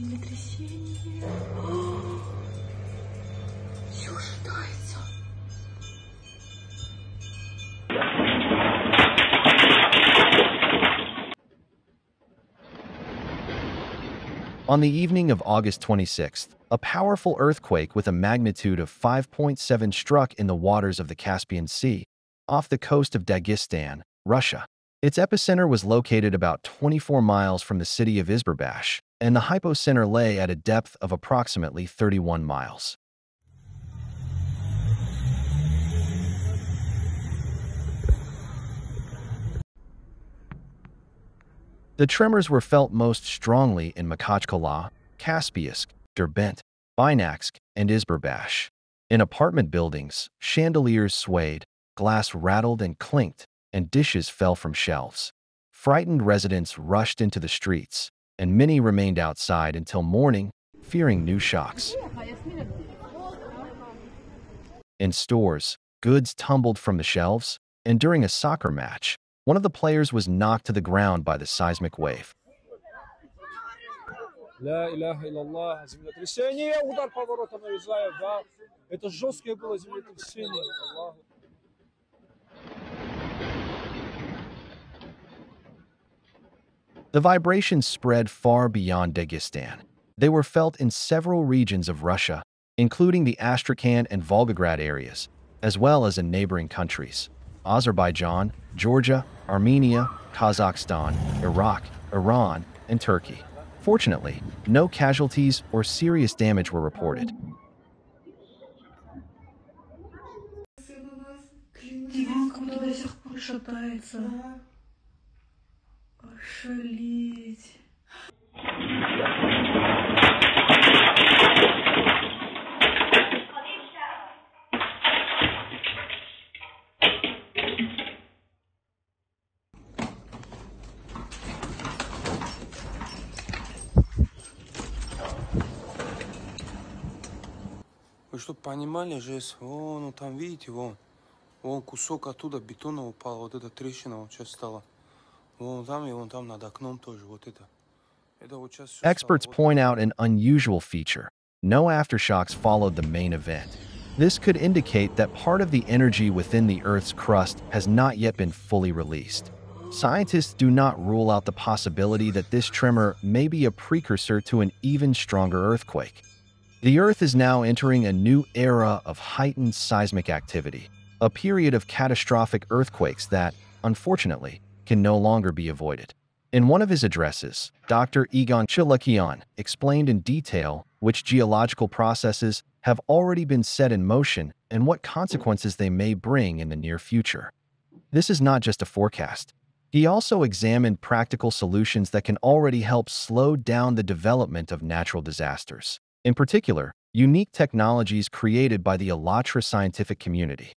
Землетрясение. Всё шатается. On the evening of August 26th, a powerful earthquake with a magnitude of 5.7 struck in the waters of the Caspian Sea, off the coast of Dagestan, Russia. Its epicenter was located about 24 miles from the city of Izberbash, and the hypocenter lay at a depth of approximately 31 miles. The tremors were felt most strongly in Makhachkala, Kaspiysk, Derbent, Buynaksk, and Izberbash. In apartment buildings, chandeliers swayed, glass rattled and clinked, and dishes fell from shelves. Frightened residents rushed into the streets, and many remained outside until morning, fearing new shocks. In stores, goods tumbled from the shelves, and during a soccer match, one of the players was knocked to the ground by the seismic wave. لا إله إلا الله, землетрясение, удар поворотом нарезает, да. Это жесткое было землетрясение. The vibrations spread far beyond Dagestan. They were felt in several regions of Russia, including the Astrakhan and Volgograd areas, as well as in neighboring countries: Azerbaijan, Georgia, Armenia, Kazakhstan, Iraq, Iran, and Turkey. Fortunately, no casualties or serious damage were reported. Вы что, понимали же, вон, ну там, видите, вон кусок оттуда бетона упал, вот эта трещина вот сейчас стала. Вон там и вон там над окном тоже, вот это. Experts point out an unusual feature. No aftershocks followed the main event. This could indicate that part of the energy within the Earth's crust has not yet been fully released. Scientists do not rule out the possibility that this tremor may be a precursor to an even stronger earthquake. The Earth is now entering a new era of heightened seismic activity, a period of catastrophic earthquakes that, unfortunately, can no longer be avoided. In one of his addresses, Dr. Egon Chilakian explained in detail which geological processes have already been set in motion and what consequences they may bring in the near future. This is not just a forecast. He also examined practical solutions that can already help slow down the development of natural disasters. In particular, unique technologies created by the Alatra scientific community.